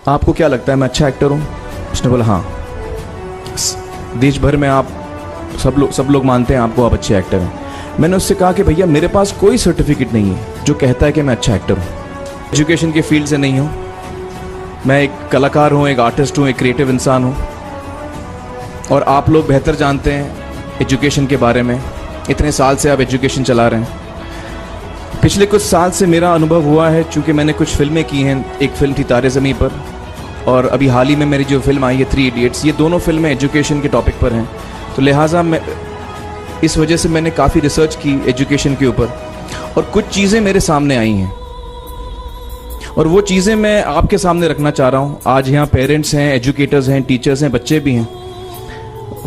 आपको क्या लगता है मैं अच्छा एक्टर हूँ? उसने बोला हाँ, देश भर में आप सब लोग मानते हैं आपको, आप अच्छे एक्टर हैं। मैंने उससे कहा कि भैया मेरे पास कोई सर्टिफिकेट नहीं है जो कहता है कि मैं अच्छा एक्टर हूँ। एजुकेशन के फील्ड से नहीं हूँ, मैं एक कलाकार हूँ, एक आर्टिस्ट हूँ, एक क्रिएटिव इंसान हूँ। और आप लोग बेहतर जानते हैं एजुकेशन के बारे में, इतने साल से आप एजुकेशन चला रहे हैं। पिछले कुछ साल से मेरा अनुभव हुआ है, चूँकि मैंने कुछ फिल्में की हैं। एक फिल्म थी तारे ज़मीं पर, और अभी हाल ही में मेरी जो फिल्म आई है 3 इडियट्स, ये दोनों फिल्में एजुकेशन के टॉपिक पर हैं। तो लिहाजा मैं इस वजह से मैंने काफ़ी रिसर्च की एजुकेशन के ऊपर, और कुछ चीज़ें मेरे सामने आई हैं और वो चीज़ें मैं आपके सामने रखना चाह रहा हूँ। आज यहाँ पेरेंट्स हैं, एजुकेटर्स हैं, टीचर्स हैं, बच्चे भी हैं।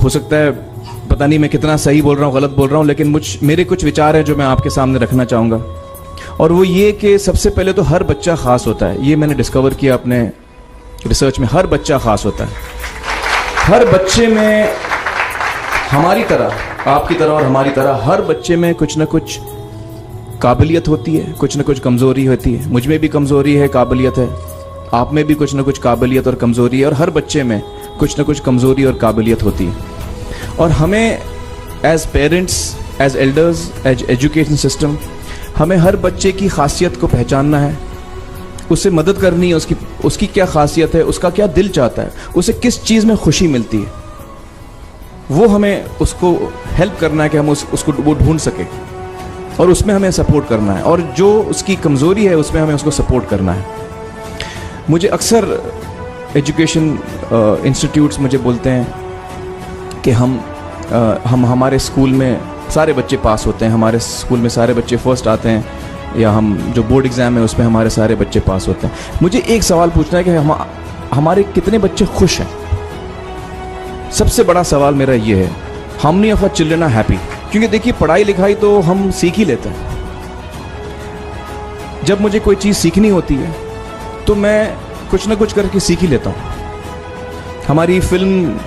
हो सकता है पता नहीं मैं कितना सही बोल रहा हूँ, गलत बोल रहा हूँ, लेकिन मेरे कुछ विचार हैं जो मैं आपके सामने रखना चाहूँगा। और वो ये कि सबसे पहले तो हर बच्चा ख़ास होता है। ये मैंने डिस्कवर किया अपने रिसर्च में, हर बच्चा ख़ास होता है। हर बच्चे में हमारी तरह, आपकी तरह और हमारी तरह, हर बच्चे में कुछ ना कुछ काबिलियत होती है, कुछ ना कुछ कमज़ोरी होती है। मुझ में भी कमज़ोरी है, काबिलियत है, आप में भी कुछ ना कुछ काबिलियत और कमज़ोरी है, और हर बच्चे में कुछ ना कुछ कमज़ोरी और काबिलियत होती है। और हमें as parents, as elders, as education system, हमें हर बच्चे की खासियत को पहचानना है, उससे मदद करनी है, उसकी क्या खासियत है, उसका क्या दिल चाहता है, उसे किस चीज़ में खुशी मिलती है, वो हमें उसको हेल्प करना है कि हम उसको वो ढूंढ सके, और उसमें हमें सपोर्ट करना है। और जो उसकी कमज़ोरी है उसमें हमें उसको सपोर्ट करना है। मुझे अक्सर एजुकेशन इंस्टीट्यूट्स मुझे बोलते हैं कि हम हमारे स्कूल में सारे बच्चे पास होते हैं, हमारे स्कूल में सारे बच्चे फर्स्ट आते हैं, या हम जो बोर्ड एग्ज़ाम है उसमें हमारे सारे बच्चे पास होते हैं। मुझे एक सवाल पूछना है कि हमारे कितने बच्चे खुश हैं? सबसे बड़ा सवाल मेरा ये है, how many of our children are happy? क्योंकि देखिए पढ़ाई लिखाई तो हम सीख ही लेते हैं। जब मुझे कोई चीज़ सीखनी होती है तो मैं कुछ ना कुछ करके सीख ही लेता हूँ। हमारी फिल्म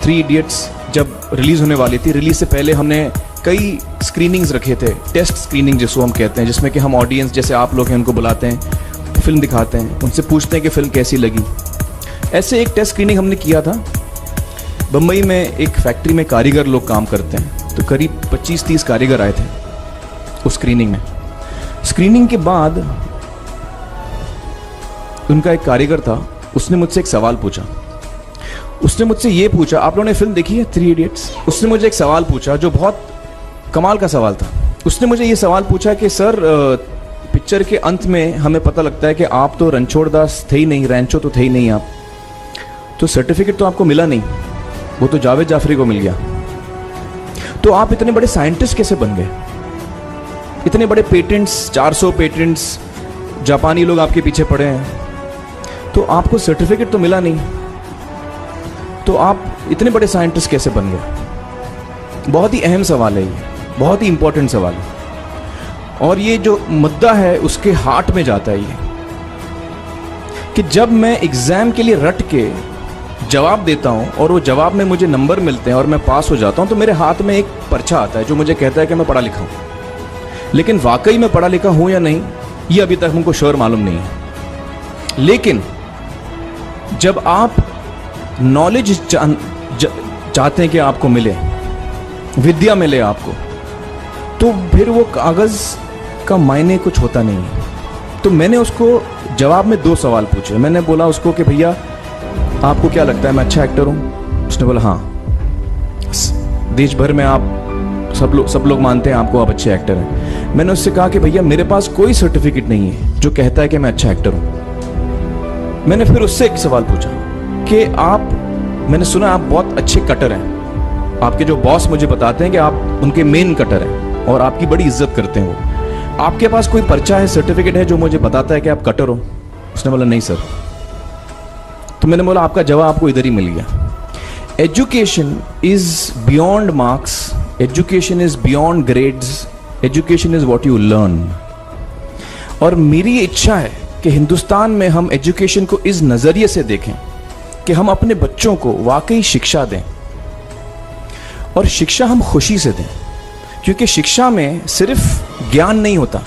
3 इडियट्स जब रिलीज़ होने वाली थी, रिलीज़ से पहले हमने कई स्क्रीनिंग्स रखे थे, टेस्ट स्क्रीनिंग जिसको हम कहते हैं, जिसमें कि हम ऑडियंस जैसे आप लोग हैं उनको बुलाते हैं, फिल्म दिखाते हैं, उनसे पूछते हैं कि फ़िल्म कैसी लगी। ऐसे एक टेस्ट स्क्रीनिंग हमने किया था। बम्बई में एक फैक्ट्री में कारीगर लोग काम करते हैं, तो करीब 25-30 कारीगर आए थे उस स्क्रीनिंग में। स्क्रीनिंग के बाद उनका एक कारीगर था, उसने मुझसे एक सवाल पूछा। उसने मुझसे ये पूछा, आप लोगों ने फिल्म देखी है 3 इडियट्स? उसने मुझे एक सवाल पूछा जो बहुत कमाल का सवाल था। उसने मुझे ये सवाल पूछा कि सर, पिक्चर के अंत में हमें पता लगता है कि आप तो रणछोड़ दास थे ही नहीं, रैंचो तो थे ही नहीं आप, तो सर्टिफिकेट तो आपको मिला नहीं, वो तो जावेद जाफरी को मिल गया। तो आप इतने बड़े साइंटिस्ट कैसे बन गए? इतने बड़े पेटेंट्स, 400 पेटेंट्स, जापानी लोग आपके पीछे पड़े हैं, तो आपको सर्टिफिकेट तो मिला नहीं, तो आप इतने बड़े साइंटिस्ट कैसे बन गए? बहुत ही अहम सवाल है ये, बहुत ही इंपॉर्टेंट सवाल है। और ये जो मुद्दा है उसके हार्ट में जाता है ये, कि जब मैं एग्जाम के लिए रट के जवाब देता हूँ और वो जवाब में मुझे नंबर मिलते हैं और मैं पास हो जाता हूँ, तो मेरे हाथ में एक पर्चा आता है जो मुझे कहता है कि मैं पढ़ा लिखा हूँ। लेकिन वाकई मैं पढ़ा लिखा हूँ या नहीं, ये अभी तक हमको श्योर मालूम नहीं है। लेकिन जब आप नॉलेज चाहते हैं कि आपको मिले, विद्या मिले आपको, तो फिर वो कागज़ का मायने कुछ होता नहीं है। तो मैंने उसको जवाब में 2 सवाल पूछे। मैंने बोला उसको कि भैया आपको क्या लगता है मैं अच्छा एक्टर हूँ? उसने बोला हाँ, देश भर में आप सब लोग मानते हैं आपको, आप अच्छे एक्टर हैं। मैंने उससे कहा कि भैया मेरे पास कोई सर्टिफिकेट नहीं है जो कहता है कि मैं अच्छा एक्टर हूँ। मैंने फिर उससे एक सवाल पूछा कि मैंने सुना आप बहुत अच्छे कटर हैं, आपके जो बॉस मुझे बताते हैं कि आप उनके मेन कटर हैं और आपकी बड़ी इज्जत करते हैं वो, आपके पास कोई पर्चा है, सर्टिफिकेट है जो मुझे बताता है कि आप कटर हो? उसने बोला नहीं सर। तो मैंने बोला आपका जवाब आपको इधर ही मिल गया। Education is beyond marks, education is beyond grades, education is what you learn. और मेरी इच्छा है कि हिंदुस्तान में हम एजुकेशन को इस नज़रिए से देखें कि हम अपने बच्चों को वाकई शिक्षा दें, और शिक्षा हम खुशी से दें। क्योंकि शिक्षा में सिर्फ ज्ञान नहीं होता,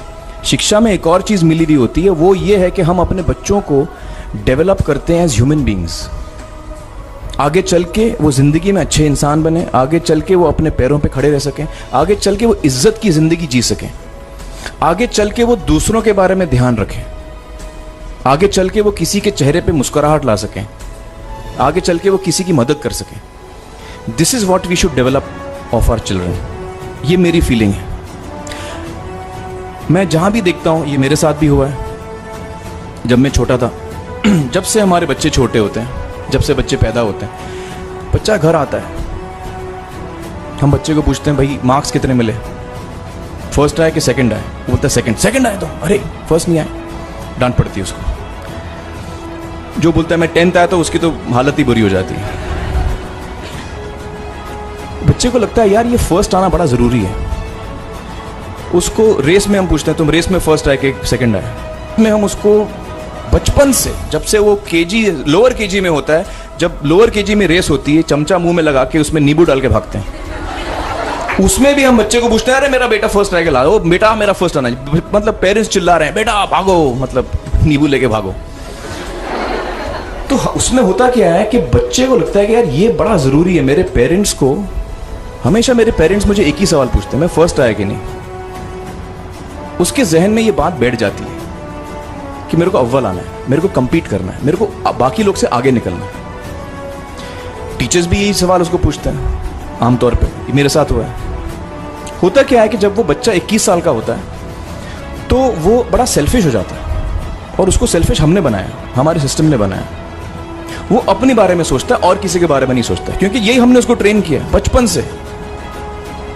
शिक्षा में एक और चीज़ मिली हुई होती है, वो ये है कि हम अपने बच्चों को डेवलप करते हैं एज ह्यूमन बींग्स। आगे चल के वो ज़िंदगी में अच्छे इंसान बने, आगे चल के वो अपने पैरों पे खड़े रह सकें, आगे चल के वो इज्जत की ज़िंदगी जी सकें, आगे चल के वो दूसरों के बारे में ध्यान रखें, आगे चल के वो किसी के चेहरे पे मुस्कुराहट ला सकें, आगे चल के वो किसी की मदद कर सकें। This is what we should develop of our children. ये मेरी फीलिंग है। मैं जहाँ भी देखता हूँ, ये मेरे साथ भी हुआ है जब मैं छोटा था। जब से हमारे बच्चे छोटे होते हैं, जब से बच्चे पैदा होते हैं, बच्चा घर आता है, हम बच्चे को पूछते हैं भाई मार्क्स कितने मिले, फर्स्ट आए कि सेकंड आए? वो बोलता है सेकंड। सेकंड आए तो अरे फर्स्ट नहीं आए, डांट पड़ती है उसको। जो बोलता है मैं 10th आया तो उसकी तो हालत ही बुरी हो जाती है। बच्चे को लगता है यार ये फर्स्ट आना बड़ा जरूरी है। उसको रेस में हम पूछते हैं तुम रेस में फर्स्ट आए कि सेकंड आए? में हम उसको बचपन से, जब से वो केजी लोअर केजी में होता है, जब लोअर केजी में रेस होती है, चमचा मुंह में लगा के उसमें नींबू डाल के भागते हैं। उसमें भी हम बच्चे को पूछते हैं अरे मेरा बेटा फर्स्ट आएगा, ला, ओ बेटा मेरा फर्स्ट आना, मतलब पेरेंट्स चिल्ला रहे हैं बेटा भागो, मतलब नींबू लेके भागो। तो उसमें होता क्या है कि बच्चे को लगता है कि यार ये बड़ा जरूरी है। मेरे पेरेंट्स को हमेशा, मेरे पेरेंट्स मुझे एक ही सवाल पूछते हैं, मैं फर्स्ट आया कि नहीं। उसके जहन में ये बात बैठ जाती है कि मेरे को अव्वल आना है, मेरे को compete करना है, मेरे को बाकी लोग से आगे निकलना है। टीचर्स भी यही सवाल उसको पूछते हैं आमतौर पे। मेरे साथ हुआ है। होता क्या है कि जब वो बच्चा 21 साल का होता है तो वो बड़ा सेल्फिश हो जाता है, और उसको सेल्फिश हमने बनाया, हमारे सिस्टम ने बनाया। वो अपने बारे में सोचता है और किसी के बारे में नहीं सोचता, क्योंकि यही हमने उसको ट्रेन किया बचपन से।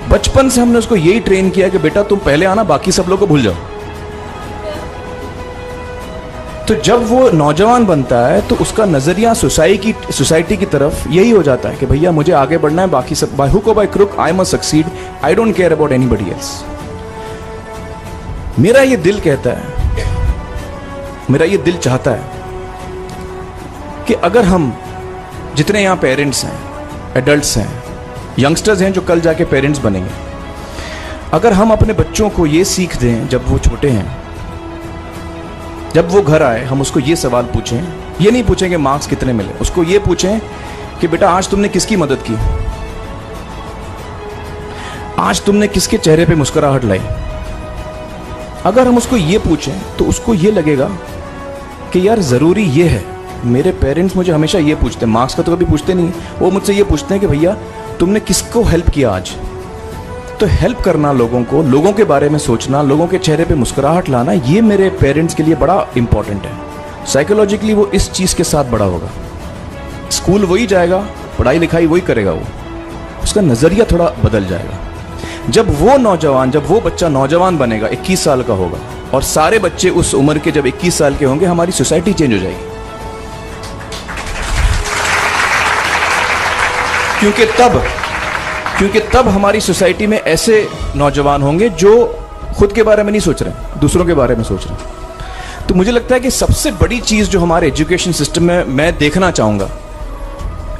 बचपन से हमने उसको यही ट्रेन किया कि बेटा तुम पहले आना, बाकी सब लोग को भूल जाओ। तो जब वो नौजवान बनता है तो उसका नजरिया सोसाइटी की तरफ यही हो जाता है कि भैया मुझे आगे बढ़ना है, बाकी सब बाय हुक और by crook I must succeed, I don't care about anybody else. मेरा ये दिल कहता है, मेरा ये दिल चाहता है कि अगर हम जितने यहां पेरेंट्स हैं, एडल्ट्स हैं, यंगस्टर्स हैं जो कल जाके पेरेंट्स बनेंगे, अगर हम अपने बच्चों को ये सीख दें जब वो छोटे हैं, जब वो घर आए हम उसको ये सवाल पूछें, ये नहीं पूछें कि मार्क्स कितने मिले, उसको ये पूछें कि बेटा आज तुमने किसकी मदद की, आज तुमने किसके चेहरे पे मुस्कुराहट लाई। अगर हम उसको ये पूछें तो उसको ये लगेगा कि यार जरूरी ये है। मेरे पेरेंट्स मुझे हमेशा ये पूछते हैं, मार्क्स का तो कभी पूछते नहीं, वो मुझसे ये पूछते हैं कि भैया तुमने किसको हेल्प किया आज। तो हेल्प करना लोगों को, लोगों के बारे में सोचना, लोगों के चेहरे पे मुस्कुराहट लाना, ये मेरे पेरेंट्स के लिए बड़ा इंपॉर्टेंट है। साइकोलॉजिकली वो इस चीज़ के साथ बड़ा होगा। स्कूल वही जाएगा, पढ़ाई लिखाई वही करेगा, वो उसका नज़रिया थोड़ा बदल जाएगा। जब वो बच्चा नौजवान बनेगा, 21 साल का होगा, और सारे बच्चे उस उम्र के जब 21 साल के होंगे, हमारी सोसाइटी चेंज हो जाएगी। क्योंकि तब हमारी सोसाइटी में ऐसे नौजवान होंगे जो खुद के बारे में नहीं सोच रहे, दूसरों के बारे में सोच रहे हैं। तो मुझे लगता है कि सबसे बड़ी चीज़ जो हमारे एजुकेशन सिस्टम में मैं देखना चाहूँगा,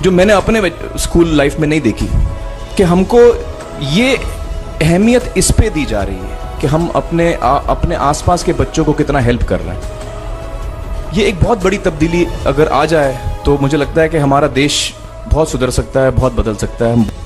जो मैंने अपने स्कूल लाइफ में नहीं देखी, कि हमको ये अहमियत इस पे दी जा रही है कि हम अपने आसपास के बच्चों को कितना हेल्प कर रहे हैं। ये एक बहुत बड़ी तब्दीली अगर आ जाए तो मुझे लगता है कि हमारा देश बहुत सुधर सकता है, बहुत बदल सकता है।